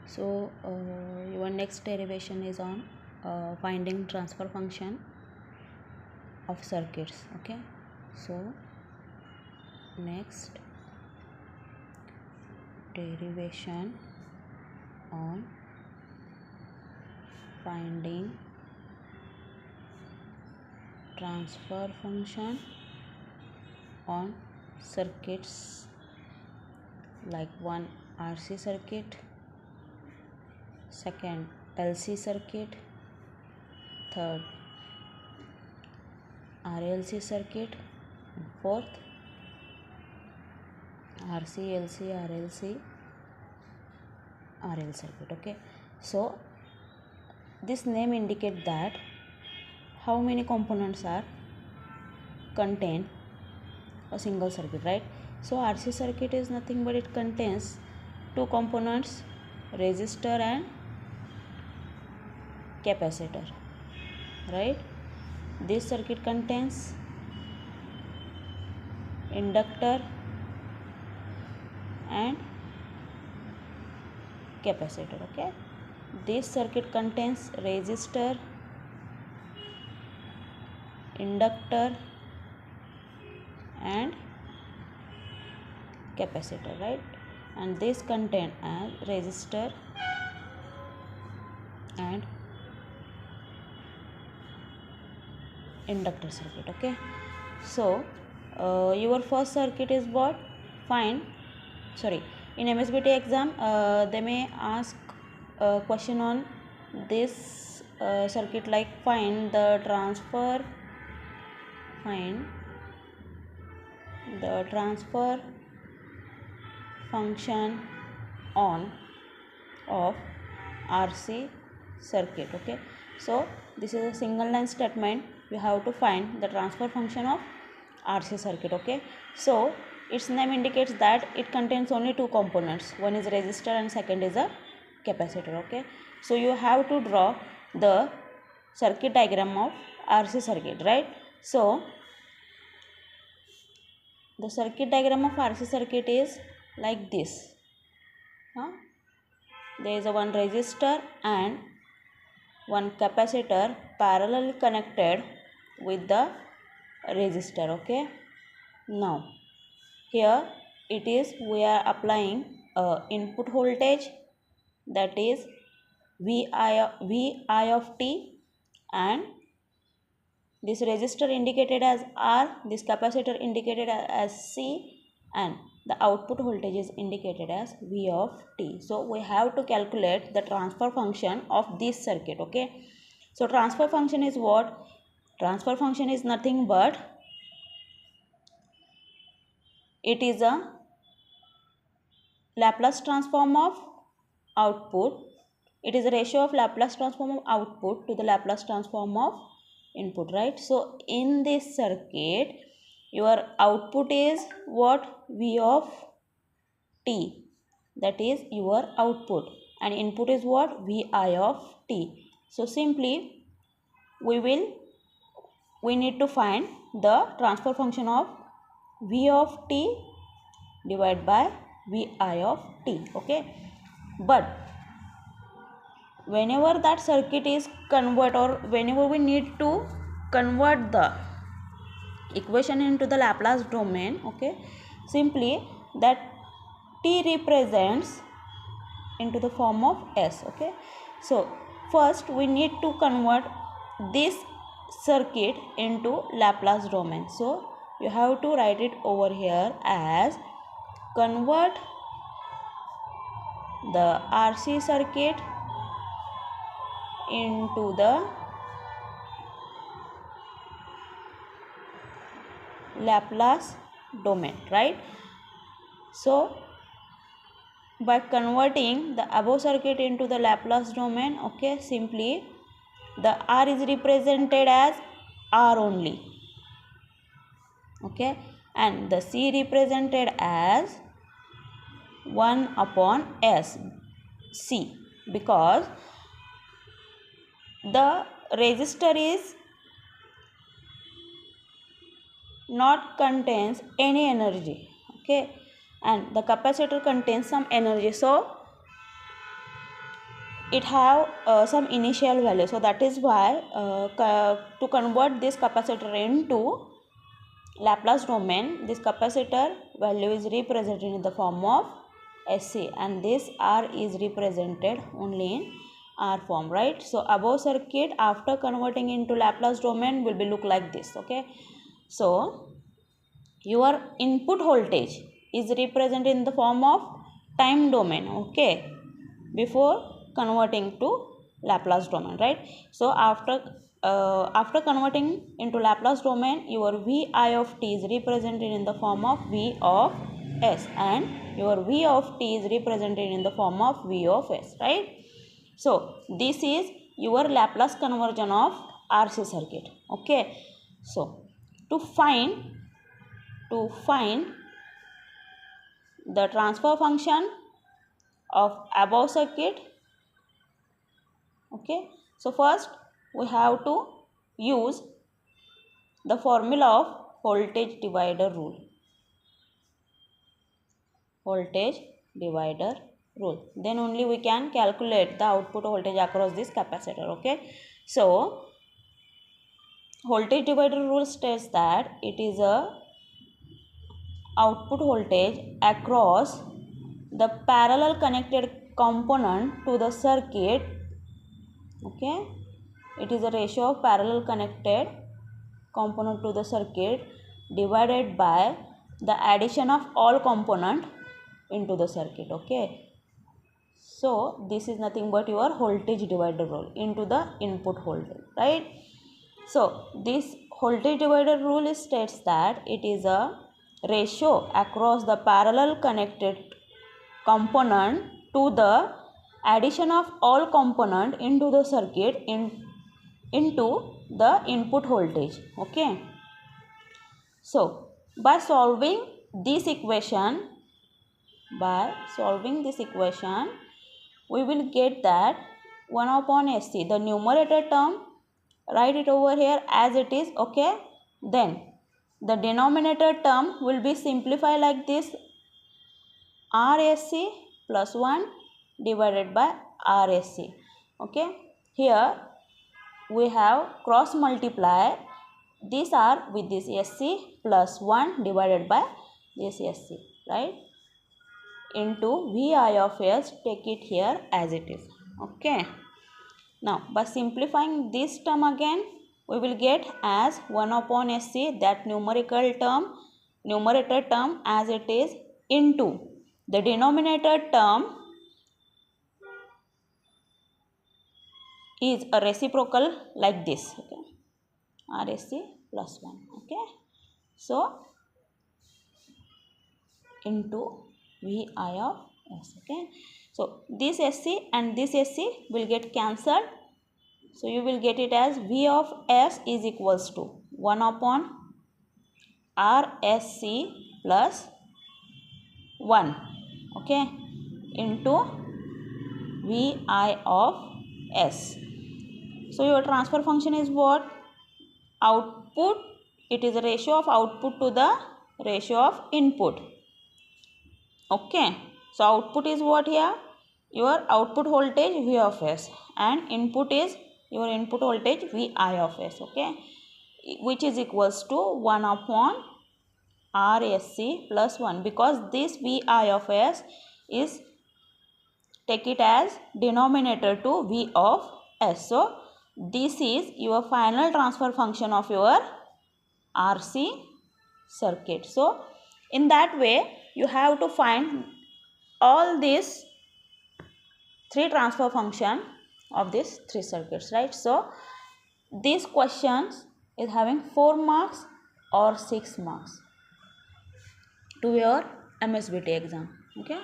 So your next derivation is on finding transfer function of circuits. Okay, so next derivation on finding transfer function on circuits like one RC circuit, second LC circuit, third RLC circuit, fourth RC, LC, RLC, RL circuit. Okay, so this name indicates that how many components are contained a single circuit, right? So RC circuit is nothing but it contains two components, resistor and capacitor, right? This circuit contains inductor and capacitor. Okay, this circuit contains resistor, inductor and capacitor, right? And this contain as resistor and inductor circuit. Okay, so your first circuit is what? In MSBT exam they may ask a question on this circuit like find the transfer function on of RC circuit. Okay, so this is a single line statement. You have to find the transfer function of RC circuit. Okay, so its name indicates that it contains only two components, one is resistor and second is a capacitor. Okay, so you have to draw the circuit diagram of RC circuit, right? So the circuit diagram of RC circuit is like this. There is a one resistor and one capacitor parallelly connected with the resistor. Okay, now here it is we are applying input voltage, that is Vi of t, and this resistor indicated as R, this capacitor indicated as C, and the output voltage is indicated as V of t. So we have to calculate the transfer function of this circuit. Okay, so transfer function is what? Transfer function is nothing but it is a Laplace transform of output. It is a ratio of Laplace transform of output to the Laplace transform of input, right? So in this circuit your output is what? V of t, that is your output, and input is what? Vi of t. So simply we need to find the transfer function of V of t divided by Vi of t. Okay, but whenever that circuit is convert or whenever we need to convert the equation into the Laplace domain, okay, simply that t represents into the form of s. Okay, so first we need to convert this circuit into Laplace domain. So you have to write it over here as convert the RC circuit into the Laplace domain, right? So by converting the above circuit into the Laplace domain, okay, simply the R is represented as R only, okay, and the C represented as 1 upon S C, because the resistor is not contains any energy, okay, and the capacitor contains some energy. So it have some initial value. So that is why to convert this capacitor into Laplace domain, this capacitor value is represented in the form of SC, and this R is represented only in R form, right? So above circuit after converting into Laplace domain will be look like this. Okay, so your input voltage is represented in the form of time domain, okay, before converting to Laplace domain, right? So after converting into Laplace domain, your Vi of t is represented in the form of V of S, and your V of t is represented in the form of V of S, right? So this is your Laplace conversion of RC circuit, okay. So to find the transfer function of above circuit, okay, so first we have to use the formula of voltage divider rule. Then only we can calculate the output voltage across this capacitor, okay. So voltage divider rule states that it is a output voltage across the parallel connected component to the circuit, okay. It is a ratio of parallel connected component to the circuit divided by the addition of all component into the circuit, okay. So this is nothing but your voltage divider rule into the input voltage, right? So this voltage divider rule states that it is a ratio across the parallel connected component to the addition of all component into the circuit into the input voltage, okay. So by solving this equation, we will get that 1 upon SC, the numerator term, write it over here as it is, okay. Then the denominator term will be simplified like this, RSC plus 1 divided by RSC, okay. Here we have cross multiply this R with this SC plus 1 divided by this SC, right, into Vi of S, take it here as it is, okay. Now by simplifying this term again, we will get as 1 upon SC, that numerator term as it is, into the denominator term is a reciprocal like this, okay, RSC plus 1, okay. So into Vi of S, okay. So this SC and this SC will get cancelled. So you will get it as V of S is equals to 1 upon RSC plus 1, okay, into Vi of S. So your transfer function is what? Output. It is a ratio of output to the ratio of input, okay. So output is what here? Your output voltage V of S, and input is your input voltage Vi of S, okay, which is equals to 1 upon RSC plus 1, because this Vi of S is, take it as denominator to V of S. So this is your final transfer function of your RC circuit. So in that way you have to find all these three transfer function of these three circuits, right? So these questions is having 4 marks or 6 marks to your MSBT exam, okay.